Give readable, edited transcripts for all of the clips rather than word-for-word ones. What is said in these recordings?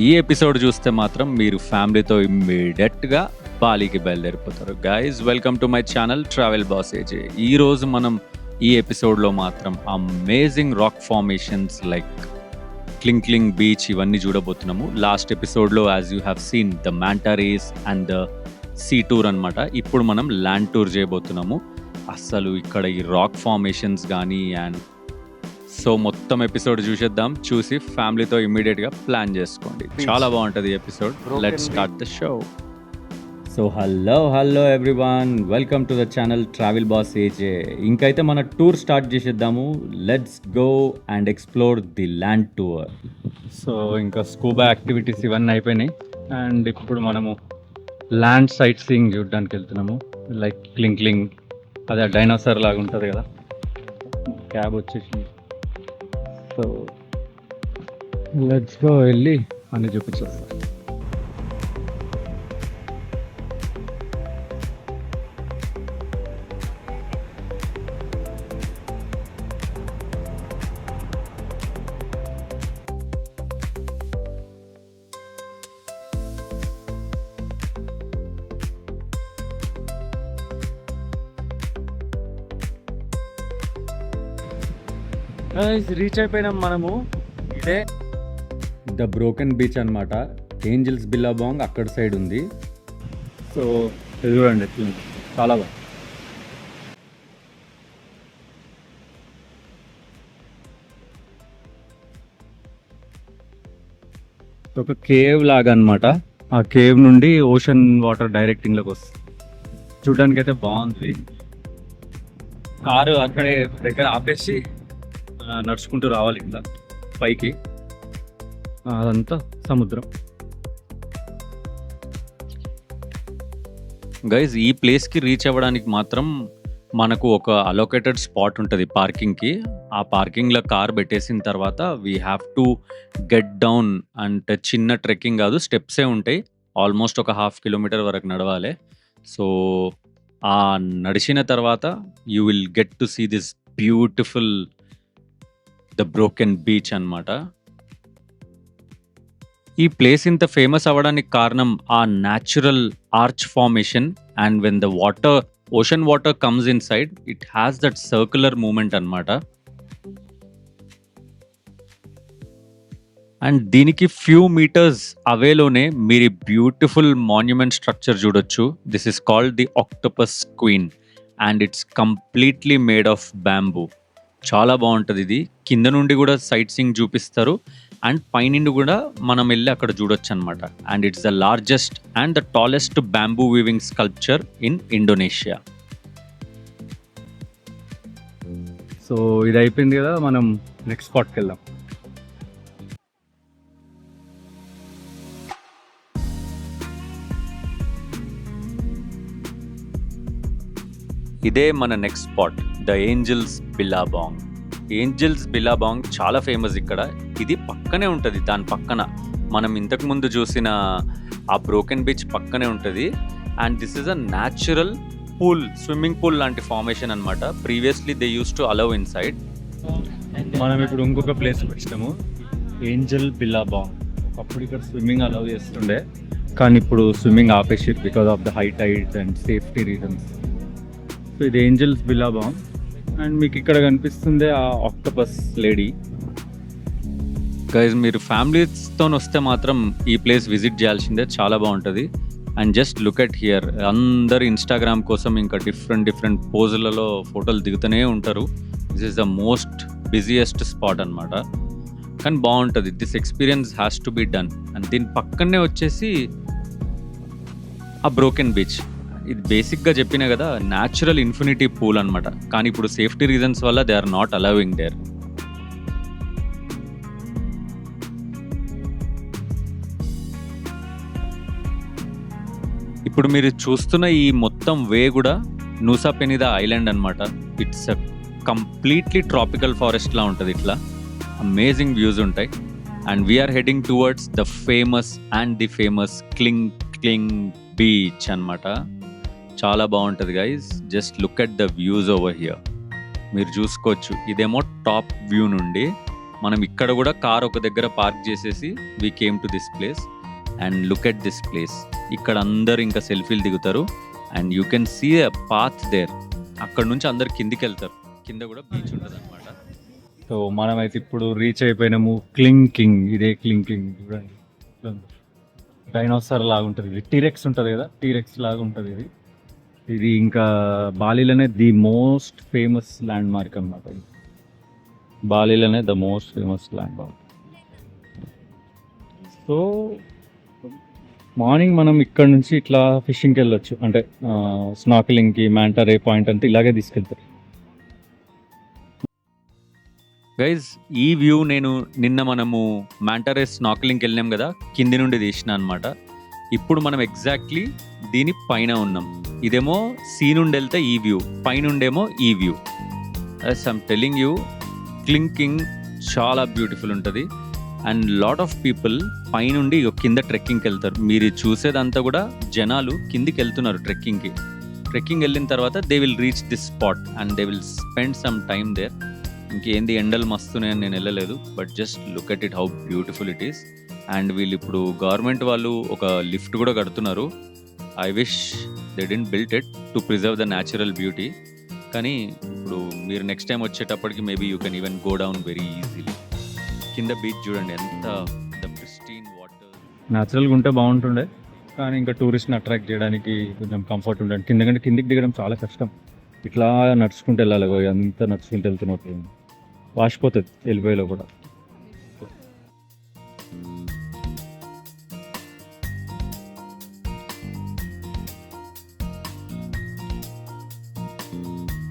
ఈ ఎపిసోడ్ చూస్తే మాత్రం మీరు ఫ్యామిలీతో ఇమ్మీడియట్గా బాలీకి బయలుదేరిపోతారు. Guys, welcome to my channel travel boss AJ. ఈరోజు మనం ఈ ఎపిసోడ్లో మాత్రం amazing rock formations like Kelingking beach ఇవన్నీ చూడబోతున్నాము. లాస్ట్ ఎపిసోడ్లో as you have seen the manta rays and the sea tour అనమాట. ఇప్పుడు మనం ల్యాండ్ టూర్ చేయబోతున్నాము. అసలు ఇక్కడ ఈ రాక్ ఫార్మేషన్స్ కానీ అండ్ సో మొత్తం ఎపిసోడ్ చూసేద్దాం. చూసి ఫ్యామిలీతో ఇమ్మీడియట్గా ప్లాన్ చేసుకోండి. చాలా బాగుంటుంది episode. Let's start the show. So hello everyone, welcome to the channel travel boss AJ. ఇంకైతే మన టూర్ స్టార్ట్ చేసేద్దాము. Let's go and explore the land tour. So ఇంకా స్కూబా యాక్టివిటీస్ ఇవన్నీ అయిపోయినాయి అండ్ ఇప్పుడు మనము ల్యాండ్ సైట్ సీయింగ్ చూడడానికి వెళ్తున్నాము. లైక్ క్లింక్లింగ్, అదే డైనోసార్ లాగా ఉంటుంది కదా. క్యాబ్ వచ్చేసింది. సో లెట్స్ గో, వెళ్ళి అన్నీ చూపించేస్తాం. రీచ్ అయిపోయినాం మనము. ఇదే ద బ్రోకెన్ బీచ్ అనమాట. ఏంజల్స్ బిల్లాబాంగ్ అక్కడ సైడ్ ఉంది. సో చూడండి, చాలా బాగా. ఒక కేవ్ లాగా అనమాట. ఆ కేవ్ నుండి ఓషన్ వాటర్ డైరెక్టింగ్లోకి వస్తుంది. చూడడానికి అయితే బాగుంది. కారు అక్కడే దగ్గర ఆపేసి నడుచుకుంటూ రావాలి ఇట్లా పైకి. అదంతా సముద్రం. గైజ్, ఈ ప్లేస్కి రీచ్ అవ్వడానికి మాత్రం మనకు ఒక అలొకేటెడ్ స్పాట్ ఉంటుంది పార్కింగ్కి. ఆ పార్కింగ్లో కార్ పెట్టేసిన తర్వాత we have to get down. అంటే చిన్న ట్రెక్కింగ్ కాదు, స్టెప్సే ఉంటాయి. ఆల్మోస్ట్ ఒక 1/2 కిలోమీటర్ వరకు నడవాలి. సో ఆ నడిచిన తర్వాత you will get to see this beautiful the broken beach అన్నమాట. ఈ ప్లేస్ ఇంత ఫేమస్ అవ్వడానికి కారణం ఆ natural arch formation. And when the water, ocean water comes inside, it has that circular movement అన్నమాట. అండ్ దీనికి ఫ్యూ మీటర్స్ అవేలోనే మీరు బ్యూటిఫుల్ మాన్యుమెంట్ స్ట్రక్చర్ చూడొచ్చు. This is called the octopus queen and it's completely made of bamboo. చాలా బాగుంటుంది ఇది. కింద నుండి కూడా సైట్ సీయింగ్ చూపిస్తారు అండ్ పైనుండి కూడా మనం వెళ్ళి అక్కడ చూడొచ్చు అనమాట. And it's the largest and the tallest bamboo weaving sculpture in Indonesia. So ఇది అయిపోయింది కదా, మనం నెక్స్ట్ స్పాట్కి వెళ్దాం. ఇదే మన next spot, the Angels Billabong. Angels Billabong చాలా ఫేమస్ ఇక్కడ. ఇది పక్కనే ఉంటుంది. దాని పక్కన మనం ఇంతకుముందు చూసిన ఆ బ్రోకెన్ బీచ్ పక్కనే ఉంటుంది. And this is a natural pool, swimming pool లాంటి ఫార్మేషన్ అనమాట. Previously they use to allow in side. మనం ఇప్పుడు ఇంకొక ప్లేస్ వచ్చినాము, ఏంజల్ బిల్లాబాంగ్. ఒకప్పుడు ఇక్కడ స్విమ్మింగ్ అలౌ చేస్తుండే, కానీ ఇప్పుడు స్విమ్మింగ్ ఆపేసి because of the high tides and safety reasons. So ఇది ఏంజల్స్ బిల్లాబాంగ్. అండ్ మీకు ఇక్కడ కనిపిస్తుంది ఆ ఆక్టోపస్ లేడీ. గైజ్, మీరు ఫ్యామిలీస్తో వస్తే మాత్రం ఈ ప్లేస్ విజిట్ చేయాల్సిందే. చాలా బాగుంటుంది. And just look at here. అందరు ఇన్స్టాగ్రామ్ కోసం ఇంకా డిఫరెంట్ పోజులలో ఫోటోలు దిగుతూనే ఉంటారు. This is the most busiest spot అనమాట. కానీ బాగుంటుంది. This experience has to be done. And దీని పక్కనే వచ్చేసి ఆ బ్రోకెన్ బీచ్. ఇది బేసిక్గా చెప్పినా కదా, న్యాచురల్ ఇన్ఫినిటీ పూల్ అనమాట. కానీ ఇప్పుడు సేఫ్టీ రీజన్స్ వల్ల they are not allowing there. ఇప్పుడు మీరు చూస్తున్న ఈ మొత్తం వే కూడా నూసా పెనిదా ఐలాండ్ అనమాట. It's a completely tropical forest లా ఉంటుంది. ఇట్లా అమేజింగ్ వ్యూస్ ఉంటాయి. And we're heading towards the famous Kelingking beach అనమాట. చాలా బాగుంటుంది guys. Just look at the views over here. మీరు చూసుకోవచ్చు. ఇదేమో టాప్ వ్యూ నుండి. మనం ఇక్కడ కూడా కార్ ఒక దగ్గర పార్క్ చేసేసి we came to this place and look at this place. ఇక్కడ అందరు ఇంకా సెల్ఫీలు దిగుతారు and you can see a path there. అక్కడ నుంచి అందరు కిందికి వెళ్తారు, కింద కూడా బీచ్ ఉంటుంది అనమాట. సో మనమైతే ఇప్పుడు రీచ్ అయిపోయినాము క్లింకింగ్. ఇదే క్లింకింగ్ చూడండి, డైనోసార్ లాగా ఉంటుంది ఇది. టీరెక్స్ ఉంటుంది కదా, టీరెక్స్ లాగా ఉంటుంది ఇది. ఇది ఇంకా బాలీలోనే the most famous landmark అన్నమాట. బాలీలోనే the most famous landmark. So morning మనం ఇక్కడ నుంచి ఇట్లా ఫిషింగ్కి వెళ్ళొచ్చు, అంటే స్నార్కెలింగ్కి, మ్యాంటా రే పాయింట్ అంటే ఇలాగే తీసుకెళ్తారు. గైజ్ ఈ వ్యూ నేను నిన్న మనము మ్యాంటా రే స్నార్కెలింగ్కి వెళ్ళినాం కదా, కింది నుండి తీసిన అనమాట. ఇప్పుడు మనం ఎగ్జాక్ట్లీ దీని పైన ఉన్నాం. ఇదేమో సీ నుండి వెళ్తే ఈ వ్యూ, పైనుండేమో ఈ view. As I'm telling you, Kelingking చాలా బ్యూటిఫుల్ ఉంటుంది. అండ్ లాట్ ఆఫ్ పీపుల్ పైనుండి కింద ట్రెక్కింగ్కి వెళ్తారు. మీరు చూసేదంతా కూడా జనాలు కిందికి వెళ్తున్నారు ట్రెక్కింగ్కి. ట్రెక్కింగ్ వెళ్ళిన తర్వాత they will reach this spot and they will spend some time there. ఇంకేంది ఎండలు మస్తున్నాయని నేను వెళ్ళలేదు, but just look at it how beautiful it is. And వీళ్ళు ఇప్పుడు గవర్నమెంట్ వాళ్ళు ఒక లిఫ్ట్ కూడా కడుతున్నారు. I wish they didn't built it to preserve the natural beauty. కానీ ఇప్పుడు మీరు నెక్స్ట్ టైం వచ్చేటప్పటికి maybe you can even go down very easily. కింద బీచ్ చూడండి ఎంత ద ప్రిస్టీన్ వాటర్. న్యాచురల్గా ఉంటే బాగుంటుండే, కానీ ఇంకా టూరిస్ట్ని అట్రాక్ట్ చేయడానికి కొంచెం కంఫర్ట్ ఉండండి. కిందకంటే కిందికి దిగడం చాలా కష్టం. ఇట్లా నడుచుకుంటూ వెళ్ళాలి, అంతా నడుచుకుంటూ వెళ్తున్నట్టు వాసిపోతుంది వెళ్ళిపోయేలో కూడా.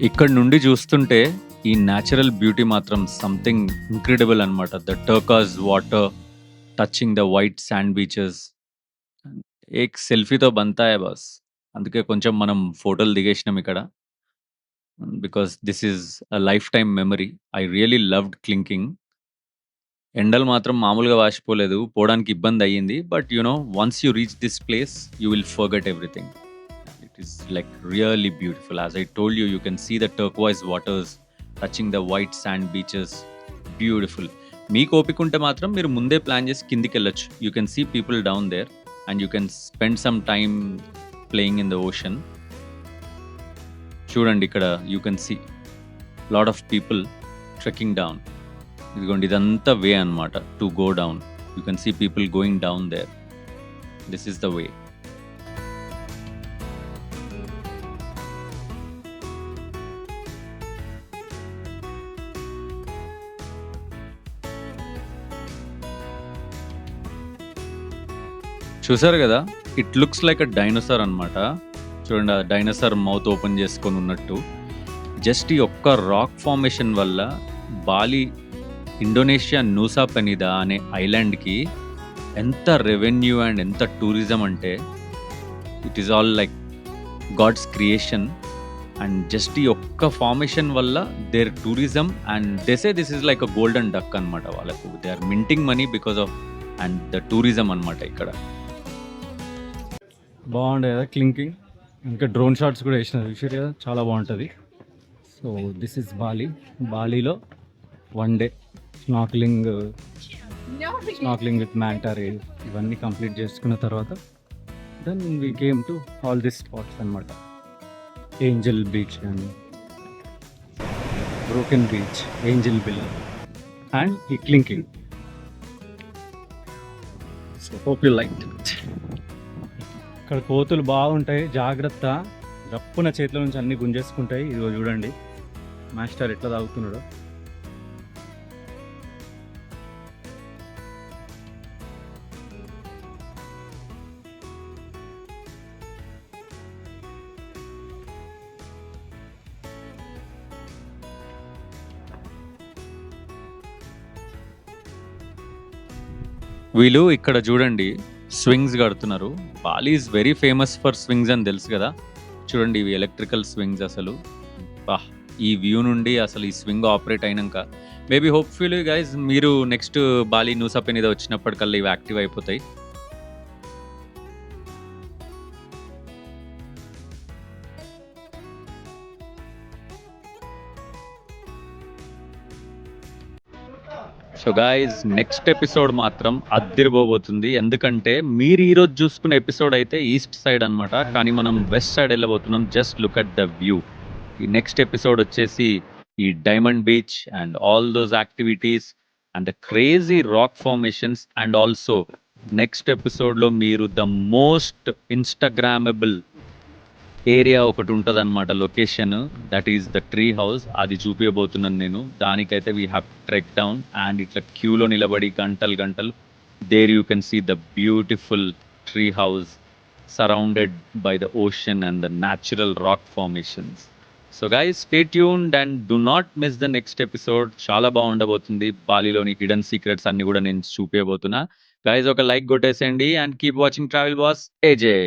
ఇక్కడ నుండి చూస్తుంటే ఈ న్యాచురల్ బ్యూటీ మాత్రం సంథింగ్ ఇంక్రెడిబుల్ అనమాట. The turquoise water touching the white sand beaches, ఏక్ సెల్ఫీతో బంతాయే బాస్. అందుకే కొంచెం మనం ఫోటోలు దిగేసినాం ఇక్కడ, because this is a lifetime memory. I really loved Kelingking. ఎండలు మాత్రం మామూలుగా వాసిపోలేదు, పోవడానికి ఇబ్బంది అయ్యింది. But you know, once you reach this place you will forget everything. It is like really beautiful. As I told you, you can see the turquoise waters touching the white sand beaches. Beautiful. మీకు ఓపిక ఉంటే మాత్రం మీరు ముందే plan చేసి కిందికి వెళ్ళొచ్చు. You can see people down there and you can spend some time playing in the ocean. చూడండి ఇక్కడ you can see lot of people trekking down. ఇదిగోండి ఇదంతా వే అనమాట to go down. You can see people going down there. This is the way. చూసారు కదా, it looks like a dinosaur అనమాట. చూడండి ఆ డైనోసార్ మౌత్ ఓపెన్ చేసుకొని ఉన్నట్టు. జస్ట్ ఈ ఒక్క రాక్ ఫార్మేషన్ వల్ల బాలి, ఇండోనేషియా నూసా పెనిదా అనే ఐలాండ్కి ఎంత రెవెన్యూ అండ్ ఎంత టూరిజం అంటే it is all like God's creation. And just ఈ ఒక్క ఫార్మేషన్ వల్ల their tourism and they say this is like a golden duck అనమాట. వాళ్ళకు they are minting money because of and the tourism అనమాట ఇక్కడ. బాగుండే కదా క్లింకింగ్. ఇంకా డ్రోన్ షాట్స్ కూడా వేసినారు, చూసారు కదా, చాలా బాగుంటుంది. So this is Bali. బాలీలో 1 day snorkelling with manta ray ఇవన్నీ కంప్లీట్ చేసుకున్న తర్వాత then we came to all this spots అనమాట. Angel Beach and Broken Beach, Angel Bill and ఈ Kelingking. So hope you like it. ఇక్కడ కోతులు బాగుంటాయి, జాగ్రత్త. రప్పున చేతిలో నుంచి అన్ని గుంజేసుకుంటాయి. ఇదిగో చూడండి మాస్టర్ ఎట్లా తాగుతున్నాడు. వీళ్ళు ఇక్కడ చూడండి స్వింగ్స్ కడుతున్నారు. Bali is very famous for swings అని తెలుసు కదా. చూడండి ఇవి ఎలక్ట్రికల్ స్వింగ్స్. అసలు ఈ వ్యూ నుండి అసలు ఈ స్వింగ్ ఆపరేట్ అయినాక మేబీ హోప్ఫుల్లీ గైజ్ మీరు నెక్స్ట్ బాలి నూసా పెనిదా వచ్చినప్పటికల్లా ఇవి యాక్టివ్ అయిపోతాయి. సో గాయ్స్ నెక్స్ట్ ఎపిసోడ్ మాత్రం అద్దిరిపోబోతుంది. ఎందుకంటే మీరు ఈరోజు చూసుకున్న ఎపిసోడ్ అయితే ఈస్ట్ సైడ్ అన్నమాట. కానీ మనం వెస్ట్ సైడ్ వెళ్ళబోతున్నాం. Just look at the view. ఈ నెక్స్ట్ ఎపిసోడ్ వచ్చేసి ఈ Diamond Beach and all those activities and the crazy rock formations and also next ఎపిసోడ్లో మీరు ద మోస్ట్ ఇన్స్టాగ్రామబుల్ ఏరియా ఒకటి ఉంటదనమాట location. That is the tree house. అది చూపియబోతున్నాను నేను. దానికైతే we have trek down and ఇట్లా క్యూలో నిలబడి గంటలు గంటలు there you can see the beautiful tree house surrounded by the ocean and the natural rock formations. So guys stay tuned and do not miss the next episode. చాలా బాగుండబోతుంది. బాలిలోని hidden secrets అన్ని కూడా నేను చూపించబోతున్నా. గైస్ ఒక like కొట్టేసేయండి and keep watching travel boss ఏజే.